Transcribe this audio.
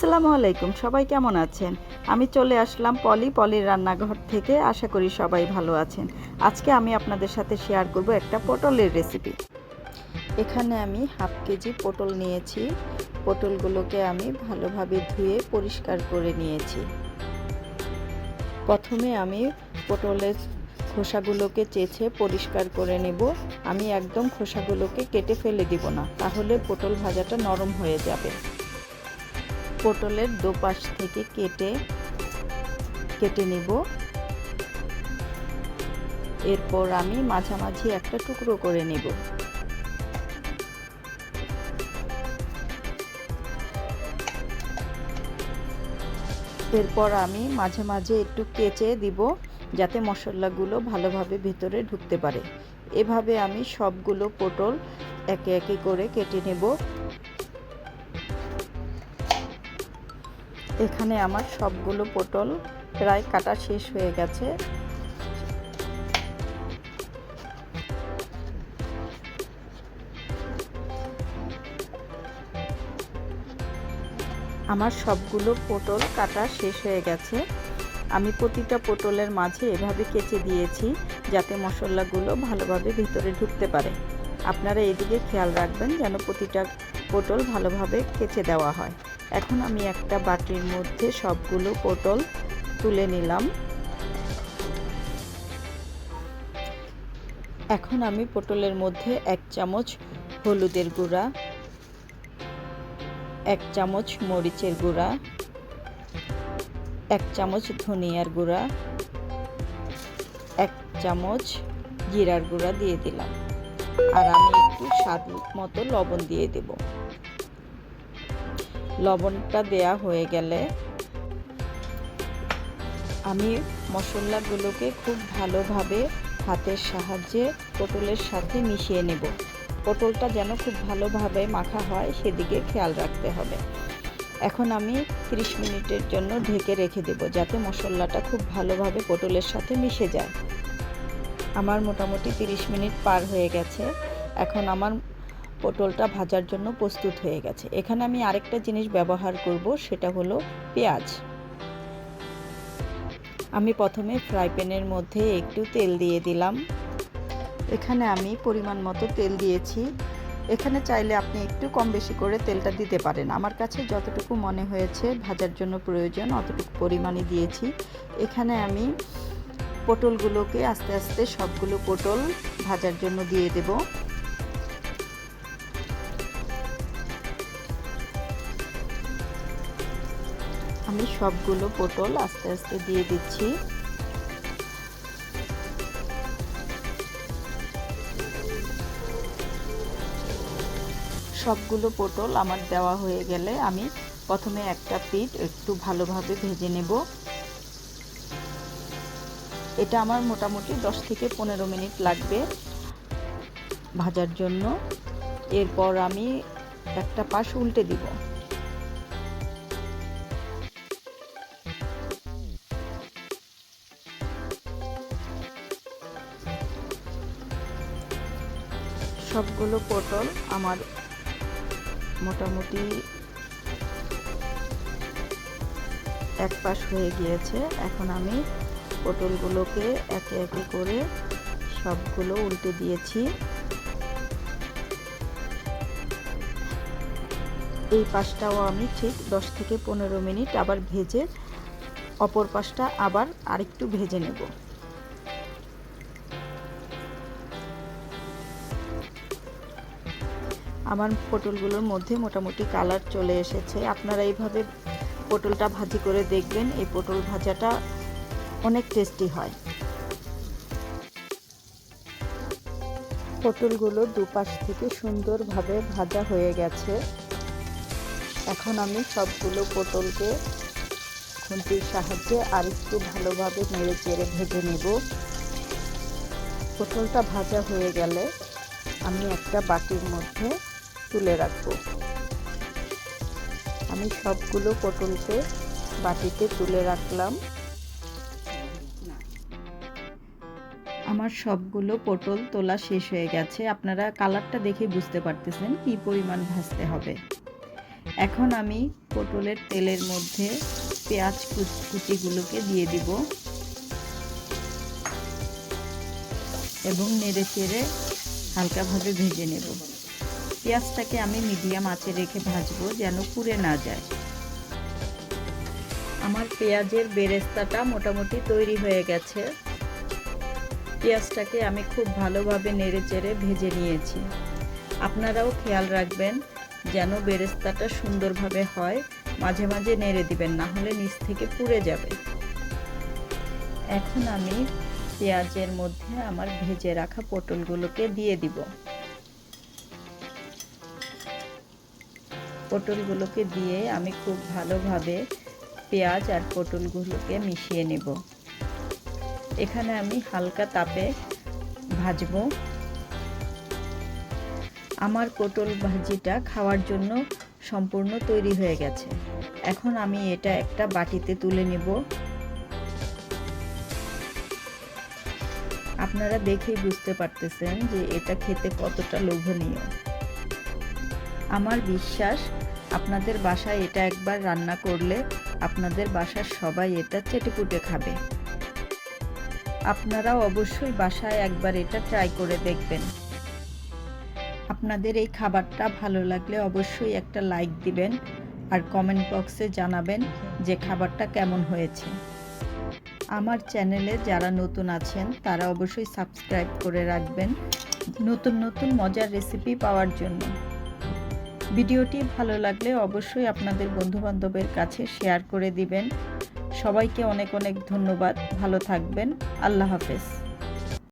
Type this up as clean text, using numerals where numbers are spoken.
আসসালামু আলাইকুম, সবাই কেমন আছেন? আমি চলে আসলাম পলির রান্নাঘর থেকে। আশা করি সবাই ভালো আছেন। আজকে আমি আপনাদের সাথে শেয়ার করব একটা পটলের রেসিপি। এখানে আমি হাফ কেজি পটল নিয়েছি। পটলগুলোকে আমি ভালোভাবে ধুয়ে পরিষ্কার করে নিয়েছি। প্রথমে আমি পটলের খোসাগুলোকে চেঁচে পরিষ্কার করে নেব। আমি একদম খোসাগুলোকে কেটে ফেলে দিব না, তাহলে পটল ভাজাটা নরম হয়ে যাবে। পটলের দুপাশ থেকে কেটে নেব। এরপর আমি মাঝামাঝি একটা টুকরো করে নেব। এরপর আমি মাঝে মাঝে একটু কেচে দিব, যাতে মশলাগুলো ভালোভাবে ভিতরে ঢুকতে পারে। এভাবে আমি সবগুলো পটল একে একে করে কেটে নেব। এখানে আমার সবগুলো পটল প্রায় কাটা শেষ হয়ে গেছে। আমার সবগুলো পটল কাটা শেষ হয়ে গেছে। আমি প্রতিটা পটলের মাঝে এভাবে কেচে দিয়েছি, যাতে মশলাগুলো ভালোভাবে ভিতরে ঢুকতে পারে। আপনারা এদিকে খেয়াল রাখবেন যেন প্রতিটা পটল ভালোভাবে কেচে দেওয়া হয়। এখন আমি একটা বাটির মধ্যে সবগুলো পটল তুলে নিলাম। এখন আমি পটলের মধ্যে 1 চামচ হলুদের গুঁড়া, 1 চামচ মরিচের গুঁড়া, 1 চামচ ধনিয়ার গুঁড়া, 1 চামচ জিরার গুঁড়া দিয়ে দিলাম। আর আমি একটু স্বাদ মতো লবণ দিয়ে দেব। লবণটা দেয়া হয়ে গেলে আমি মশলাগুলোকে খুব ভালোভাবে হাতের সাহায্যে পটলের সাথে মিশিয়ে নেব। পটলটা যেন খুব ভালোভাবে মাখা হয় সেদিকে খেয়াল রাখতে হবে। এখন আমি 30 মিনিটের জন্য ঢেকে রেখে দেব, যাতে মশলাটা খুব ভালোভাবে পটলের সাথে মিশে যায়। আমার মোটামুটি 30 মিনিট পার হয়ে গেছে। এখন আমার পটলটা ভাজার জন্য প্রস্তুত হয়ে গেছে। এখানে আমি আরেকটা জিনিস ব্যবহার করব, সেটা হলো পেঁয়াজ। আমি প্রথমে ফ্রাই প্যানের মধ্যে একটু তেল দিয়ে দিলাম। এখানে আমি পরিমাণ মতো তেল দিয়েছি। এখানে চাইলে আপনি একটু কম বেশি করে তেলটা দিতে পারেন। আমার কাছে যতটুকু মনে হয়েছে ভাজার জন্য প্রয়োজন অতটুকু পরিমাণই দিয়েছি। এখানে আমি পটলগুলোকে আস্তে আস্তে সবগুলো পটল ভাজার জন্য দিয়ে দেব। আমি সবগুলো পটল আস্তে আস্তে দিয়ে দিচ্ছি। সবগুলো পটল আমার দেওয়া হয়ে গেলে আমি প্রথমে একটা পিঠ একটু ভালোভাবে ভেজে নেব। এটা আমার মোটামুটি 10 থেকে 15 মিনিট লাগবে ভাজার জন্য। এরপর আমি একটা পাশ উল্টে দিব। সবগুলো পটল আমার মোটামুটি এক পাশ হয়ে গিয়েছে। এখন আমি পটলগুলোকে একে একে করে সবগুলো উল্টে দিয়েছি। এই পাশটাও আমি ঠিক 10 থেকে 15 মিনিট আবার ভেজে অপর পাশটা আবার আরেকটু ভেজে নেব। আমার পটলগুলোর মধ্যে মোটামুটি কালার চলে এসেছে। আপনারা এইভাবে পটলটা ভাজি করে দেখবেন, এই পটল ভাজাটা অনেক টেস্টি হয়। পটলগুলো দুপাশ থেকে সুন্দরভাবে ভাজা হয়ে গেছে। এখন আমি সবগুলো পটলকে খুন্তির সাহায্যে আরেকটু ভালোভাবে নেড়ে চেড়ে ভেজে নেব। পটলটা ভাজা হয়ে গেলে আমি একটা বাটির মধ্যে তুলে রাখব। আমি সবগুলো পটলকে বাটিতে তুলে রাখলাম। আমার সবগুলো পটল তোলা শেষ হয়ে গেছে। আপনারা কালারটা দেখে বুঝতে পারতেছেন কি পরিমাণ ভাজতে হবে। এখন আমি পটলের তেলের মধ্যে পেঁয়াজ কুচিগুলোকে দিয়ে দিব এবং নেড়ে চেড়ে হালকাভাবে ভেজে নেব। পেঁয়াজটাকে আমি মিডিয়াম আঁচে রেখে ভাজবো যেন পুড়ে না যায়। আমার পেঁয়াজের বেরেস্তাটা মোটামুটি তৈরি হয়ে গেছে। পেঁয়াজটাকে আমি খুব ভালোভাবে নেড়ে চেড়ে ভেজে নিয়েছি। আপনারাও খেয়াল রাখবেন যেন বেরেস্তাটা সুন্দরভাবে হয়, মাঝে মাঝে নেড়ে দিবেন, না হলে নিচ থেকে পুড়ে যাবে। এখন আমি পেঁয়াজের মধ্যে আমার ভেজে রাখা পটলগুলোকে দিয়ে দিব। পটলগুলোকে দিয়ে আমি খুব ভালোভাবে পেঁয়াজ আর পটলগুলোকে মিশিয়ে নেব। এখানে আমি হালকা তাপে ভাজবো। আমার পটল ভাজিটা খাওয়ার জন্য সম্পূর্ণ তৈরি হয়ে গেছে। এখন আমি এটা একটা বাটিতে তুলে নেব। আপনারা দেখেই বুঝতে পারতেছেন যে এটা খেতে কতটা লোভনীয়। আমার বিশ্বাস আপনাদের বাসায় এটা একবার রান্না করলে আপনাদের বাসার সবাই এটা চেটেপুটে খাবে। আপনারাও অবশ্যই বাসায় একবার এটা ট্রাই করে দেখবেন। আপনাদের এই খাবারটা ভালো লাগলে অবশ্যই একটা লাইক দিবেন আর কমেন্ট বক্সে জানাবেন যে খাবারটা কেমন হয়েছে। আমার চ্যানেলে যারা নতুন আছেন তারা অবশ্যই সাবস্ক্রাইব করে রাখবেন নতুন নতুন মজার রেসিপি পাওয়ার জন্য। ভিডিওটি ভালো লাগলে অবশ্যই আপনাদের বন্ধুবান্ধবের কাছে শেয়ার করে দিবেন। সবাইকে অনেক অনেক ধন্যবাদ। ভালো থাকবেন। আল্লাহ হাফেজ।